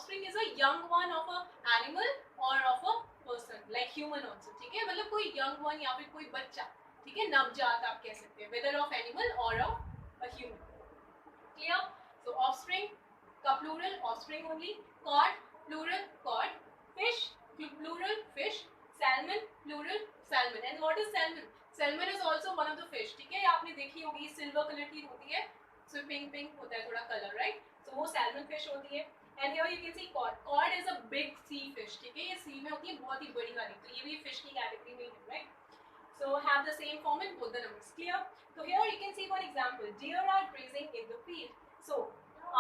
Offspring is a young one of a animal और of a person like human also, ठीक है, मतलब कोई यंग वन या फिर कोई बच्चा, ठीक है, नवजात आप कह सकते हैं, वेदर ऑफ एनिमल और of a human. Clear? So offspring का plural offspring only, cod plural cod, fish plural fish, salmon plural salmon. And what is salmon? Salmon is also one of the fish, ठीक है, आपने देखी होगी silver colour की होती है, so pink pink होता है थोड़ा कलर, राइट, सो वो सैल्मन फिश होती है। And here you can see cod, cod is a big sea fish, ठीक है, ये सी में होती है बहुत ही बड़ी वाली, तो ये भी फिश की कैटेगरी में है, right, so have the same form in both the numbers. Clear? So here you can see one example, deer are grazing in the field. So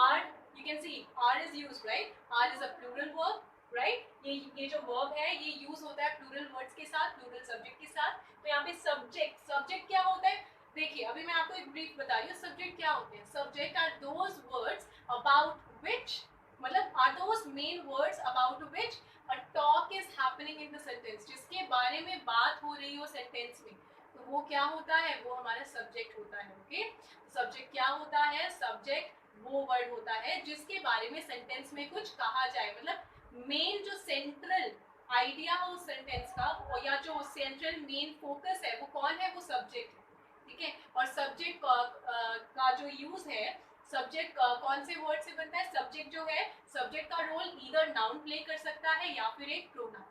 are, you can see are is used, right, are is a plural verb, right, ये जो verb है ये use होता है plural words के साथ, plural subject के साथ। तो यहाँ पे subject क्या होता है, देखिए अभी मैं आपको एक ब्रीफ बता रही हूँ, सब्जेक्ट क्या होते हैं, subject are those words about which, मतलब are those main words about which a talk is happening in the sentence, जिसके बारे में बात हो रही हो सेंटेंस में, तो वो क्या होता है, वो हमारा सब्जेक्ट होता है। ओके, सब्जेक्ट क्या होता है, सब्जेक्ट वो वर्ड होता है जिसके बारे में सेंटेंस में कुछ कहा जाए, मतलब मेन जो सेंट्रल आइडिया हो सेंटेंस का, या जो सेंट्रल मेन फोकस है वो कौन है, वो सब्जेक्ट है, ठीक है। और सब्जेक्ट का जो यूज है, सब्जेक्ट कौन से वर्ड से बनता है, सब्जेक्ट जो है, सब्जेक्ट का रोल ईदर नाउन प्ले कर सकता है या फिर एक प्रोनाउन,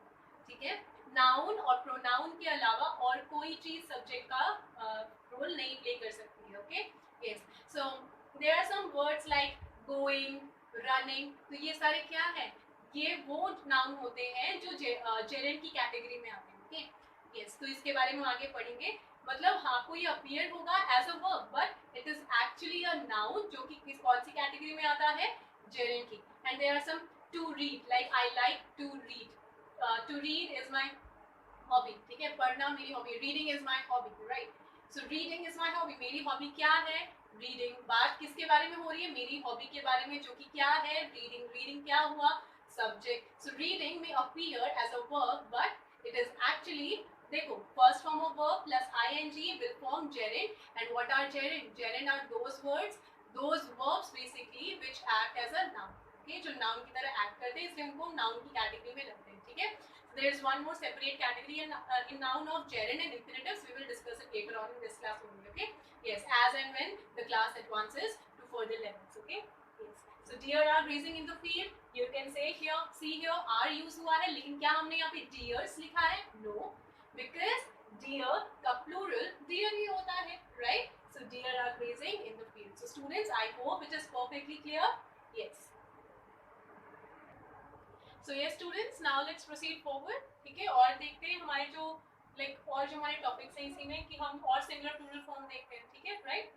ठीक है, नाउन और प्रोनाउन के अलावा और कोई चीज सब्जेक्ट का रोल नहीं प्ले कर सकती है। Okay, yes, so there are some words like going, running, तो ये सारे क्या है, ये वो नाउन होते हैं जो जेरेंट की कैटेगरी में आते हैं। ओके, यस, तो इसके बारे में आगे पढ़ेंगे, मतलब हाँ को ये अपीयर होगा as a verb but it is actually a noun जो कि किस कौन सी कैटेगरी में आता है, जेरेंट की। And there are some to read, like I like to read, to read is my hobby, ठीक है, पढ़ना मेरी hobby, reading is my hobby, right, so reading is my hobby, मेरी हॉबी क्या है, रीडिंग। बात किसके बारे में हो रही है, मेरी हॉबी के बारे में, जो कि क्या है, रीडिंग। रीडिंग क्या हुआ, सब्जेक्ट। सो रीडिंग में appear as a verb but it is actually, देखो first form of verb plus ING will form gerund, and what are gerund, gerund are those words, those verbs basically which act as a noun, okay, जो noun की तरह act करते हैं, इसलिए उनको noun की category में रखते हैं, ठीक है। There is one more separate category in noun of gerund and infinitives. We will discuss it later on in this class only. Okay. Yes, as and when the class advances to further levels. Okay. Yes. So deer are grazing in the field. You can say here, see here, are use हुआ है, लेकिन क्या हमने यहाँ पे deers लिखा है? No, because deer का plural deer ही होता है, right? So deer are grazing in the field. So students, I hope it is perfectly clear. Yes. So yes students, now let's proceed forward, ठीक है, और देखते हैं हमारे जो और जो हमारे टॉपिक्स हैं इसी में कि हम और सिंगुलर प्लूरल फॉर्म देखते हैं, ठीक है, right.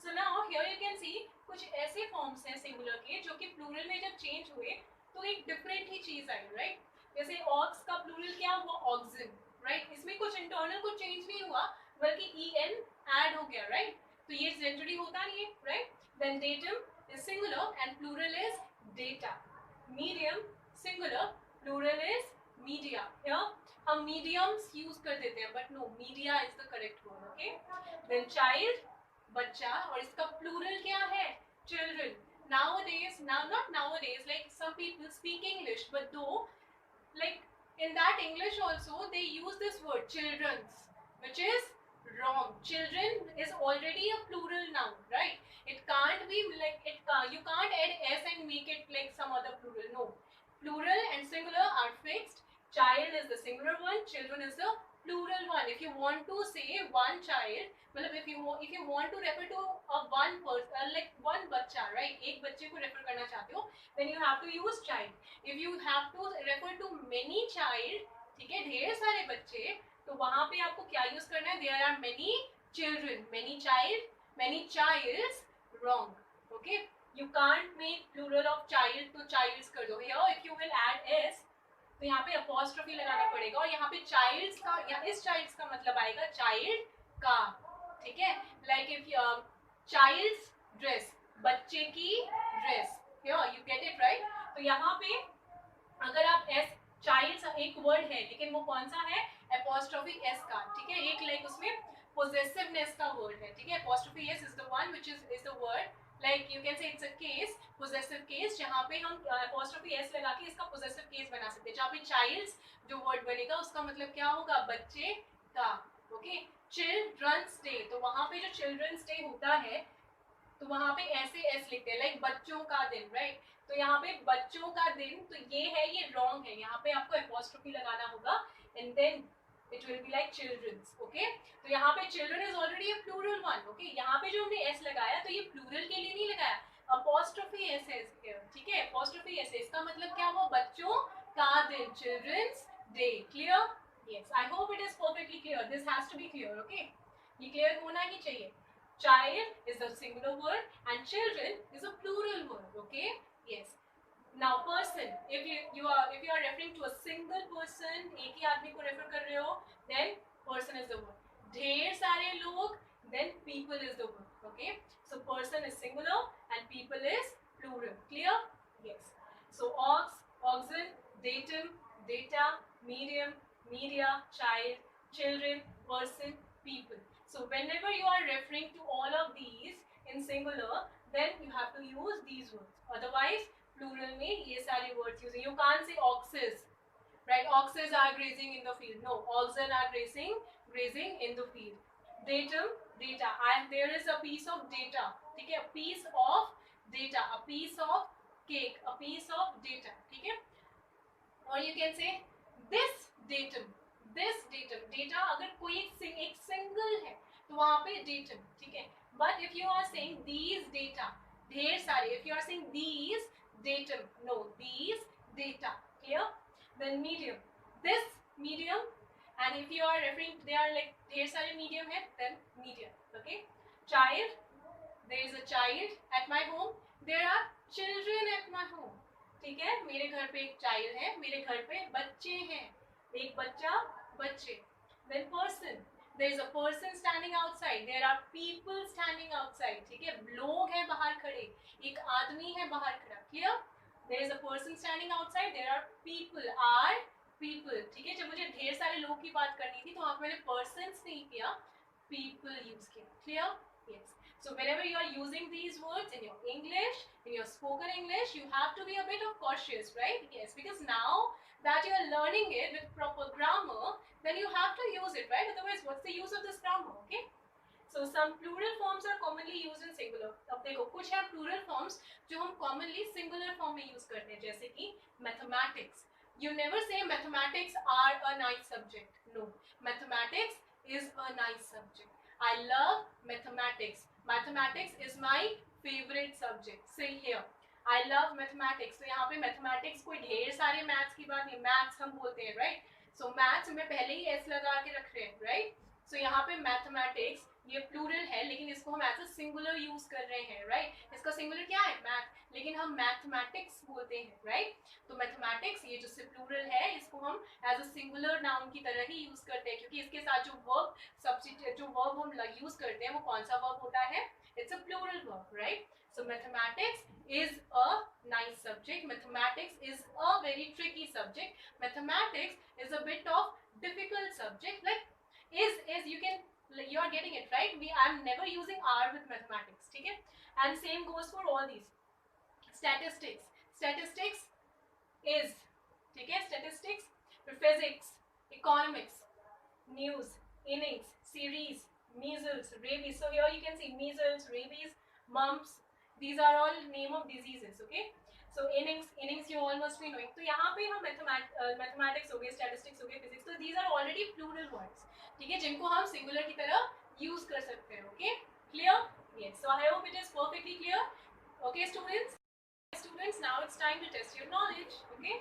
So now here you can सी कुछ ऐसे फॉर्म्स हैं सिंगुलर के जो कि प्लूरल में जब चेंज हुए तो एक डिफरेंट ही चीज आई, राइट। जैसे ऑक्स का प्लूरल क्या हुआ, ऑक्सिन, राइट, इसमें कुछ इंटरनल कुछ चेंज नहीं हुआ बल्कि en ऐड हो गया, राइट, तो ये जनरली होता नहीं है, right. Then datum is singular and plural is data, medium singular, plural is media. Here हम मीडियम्स यूज कर देते हैं but no, media is the correct word. Okay, then child बच्चा, और इसका प्लूरल क्या है, children. Nowadays, now not nowadays, like some people speak English, but though like in that English also they use this word children's, which is wrong. Children is already a plural noun, right? It can't be like you can't add s and make it like some other plural. No, plural and singular are fixed. Child is the singular one, children is the plural one. If you want to say one child, मतलब if you want to refer to a one person, like one बच्चा, right, एक बच्चे को refer करना चाहते हो, then you have to use child. If you have to refer to many child, ठीक है, ढेर सारे बच्चे, तो वहां पे आपको क्या यूज करना है, there are many children, many child, many childs, wrong. Okay, you can't make plural of child तो childs कर दो. Here if you will add s, तो यहाँ पे अपॉस्ट्रोफी लगाना पड़ेगा, और यहाँ पे childs का या इस childs का मतलब आएगा child का, ठीक है, like if child's dress, बच्चे की dress, here you get it right. तो यहाँ पे अगर आप s, child एक वर्ड है लेकिन वो कौन सा है, अपॉस्ट्रोफी s का, ठीक है, एक लाइक उसमें possessiveness का वर्ड है, ठीक है, apostrophe s is the one which is the word like you can say it's a case, possessive case, जहाँ पे हम अपोस्ट्रोफी एस लगा के इसका पोजेसिव केस बना सकते हैं, जहाँ पे चाइल्ड्स जो वर्ड बनेगा उसका मतलब क्या होगा, बच्चे का। ओके, चिल्ड्रंस डे, तो वहां पे जो चिल्ड्रंस डे होता है तो वहां पे ऐसे एस लिखते हैं, लाइक बच्चों का दिन, राइट। तो यहाँ पे बच्चों का दिन, तो ये है, ये रॉन्ग है, यहाँ पे आपको अपोस्ट्रोफी लगाना होगा and then it will be like childrens. Okay, तो यहाँ पे children is already a plural one. Okay, यहाँ पे जो हमने एस लगाया तो ये प्लूरल के लिए नहीं लगाया, अपोस्ट्रोफी एस है, ठीक है, अपोस्ट्रोफी एस है, इसका मतलब क्या हुआ, बच्चों का दिन, childrens day. Clear? Yes, I hope it is perfectly clear, this has to be clear. Okay, ये क्लियर होना ही चाहिए। Child is a singular word and children is a plural word. Okay, yes. Now person, if you are referring to a single person, एक ही आदमी को refer कर रहे हो, then person is the word. ढेर सारे लोग, then people is the word. Okay, so person is singular and people is plural. Clear? Yes. So ox, oxen, datum, data, medium, media, child, children, person, people. So whenever you are referring to all of these in singular, then you have to use these words. Otherwise, plural में ये सारे words using. You can't say oxes, right? Oxes are grazing in the field. No, oxen are grazing in the field. Datum, data. And there is a piece of data. ठीक है? A piece of data. A piece of cake. A piece of data. ठीक है? Or you can say this datum. This datum. Data अगर कोई एक single है तो वहाँ पे datum, ठीक है। But if you are saying these data, ढेर सारे, if you are saying these datum, no, these data. Clear? Then medium. This medium, and if you are referring, they are like ढेर सारे medium है, then medium. Okay. Child. There is a child at my home. There are children at my home. ठीक है, मेरे घर पे एक child है, मेरे घर पे बच्चे हैं, एक बच्चा, बच्चे। Then person, there is a person standing outside, there are people standing outside, ठीक है, लोग हैं बाहर खड़े, एक आदमी है बाहर खड़ा। Clear? There is a person standing outside, there are people, are people, ठीक है। जब मुझे ढेर सारे लोग की बात करनी थी तो वहाँ पे मैंने persons नहीं किया, people use किया। Clear? Yes. So whenever you are using these words in your English, in your spoken English, you have to be a bit of cautious, right? Yes, because now that you are learning it with proper grammar, then you have to use it, right? Otherwise, what's the use of this grammar, okay? So some plural forms are commonly used in singular. अब देखो कुछ है plural forms जो हम commonly singular form में use करते हैं, जैसे कि mathematics. You never say mathematics are a nice subject. No, mathematics is a nice subject. I love mathematics. Mathematics is my favorite subject. Say here, I love mathematics. तो यहाँ पे mathematics कोई ढेर सारे maths की बात नहीं, maths हम बोलते हैं, right? So maths में पहले ही s लगा के रख रहे हैं, right? So यहाँ पे mathematics ये plural है, लेकिन इसको हम as a singular use कर रहे हैं, right? इसका singular क्या है? Math, लेकिन हम mathematics बोलते हैं, right? तो mathematics ये जो से plural है, इसको हम as a singular noun की तरह ही use करते हैं, क्योंकि इसके साथ जो verb substitute, जो verb हम use करते हैं, वो कौन सा verb होता है? It's a plural verb, right? So mathematics is a nice subject. Mathematics is a very tricky subject. Mathematics is a bit of difficult subject. Like is you can, like, you are getting it, right? I'm never using R with mathematics, okay? And same goes for all these. Statistics. Statistics is, okay? Statistics, physics, economics, news, innings, series, measles, rabies. So here you can see measles, rabies, mumps. These are all name of diseases, okay? So innings you all must be knowing. तो यहाँ पे हम mathematics हो गए, statistics हो गए, physics. So these are already plural words, ठीक है, जिनको हम singular की तरह use कर सकते हैं, okay? Clear? Yes. So I hope it is perfectly clear. Okay, students. Students, now it's time to test your knowledge, okay?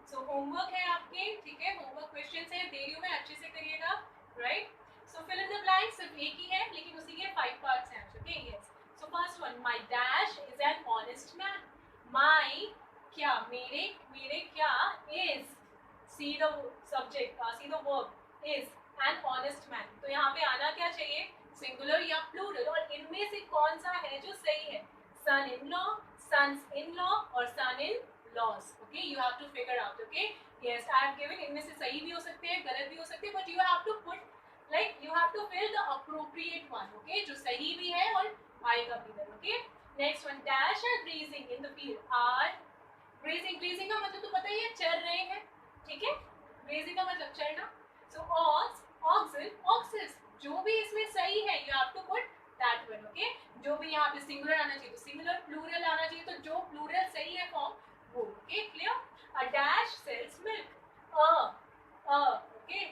So homework है आपके, ठीक है? Homework questions है, दे रही हूँ मैं, अच्छे से करिएगा, right? So fill in the blanks. सिर्फ एक ही है, लेकिन उसी के 5 parts हैं, okay? Yes. So first one, my dash is an honest man. My क्या, मेरे क्या is, see the subject, see the verb, is an honest man. तो यहाँ पे आना क्या चाहिए, singular या plural, और इनमें से कौन सा है जो सही है, son-in-law, sons-in-law और son-in-laws. Okay, you have to figure out. Okay, yes, I have given, इनमें से सही भी हो सकते हैं, गलत भी हो सकते हैं, but you have to put, like, you have to fill the appropriate one. Okay, जो सही भी है और आएगा भी then. Okay, next one, dash are grazing in the field. Are grazing, grazing का मतलब तो पता ही है, चल रहे हैं, ठीक है। ग्रेजिंग का मतलब चलना। सो ऑक्स, ऑक्सन, ऑक्सेस, जो भी इसमें सही है you have to put that one, okay. जो भी यहाँ पे सिंगुलर आना चाहिए तो सिंगुलर, प्लूरल आना चाहिए तो जो प्लूरल सही है फॉर्म वो, okay clear. A dash sells milk, okay.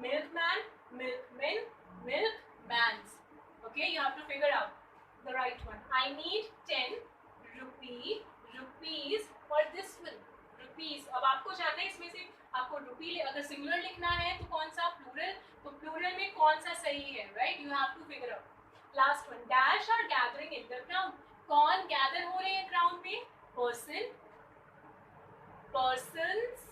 Milkman, milkman, milkmans, okay, you have to figure out the right one. I need 10 rupees for this one, rupees। अब आपको जानना है इसमें से, आपको रुपी अगर सिंगुलर लिखना है तो कौन सा, प्लूरल, तो प्लूरल में कौन सा सही है, right, you have to figure out. Last one, dash are gathering in the crowd, कौन गैदर हो रहे हैं क्राउड में, पर्सन, पर्सन्स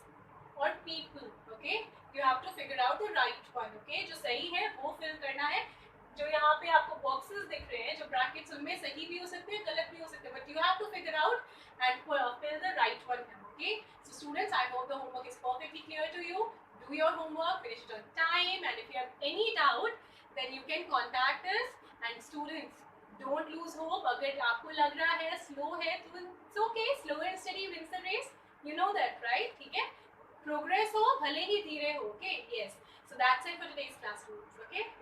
और people, okay. You have to figure out the right one, okay. जो सही है वो फिल करना है। जो यहाँ पे आपको बॉक्सेस दिख रहे हैं, जो ब्रैकेट्स, उनमें सही भी हो सकते हैं, गलत भी हो सकते हैं, but you have to figure out and fill the right one, okay? So students, I hope the homework is perfectly clear to you. Do your homework, finish it on time, and if you have any doubt, then you can contact us. And students, don't lose hope. अगर आपको लग रहा है slow है तो it's okay, slow and steady wins the race. You know that, right? ठीक है? Progress हो, भले ही धीरे हो, okay? Yes. So that's it for today's class, students, okay?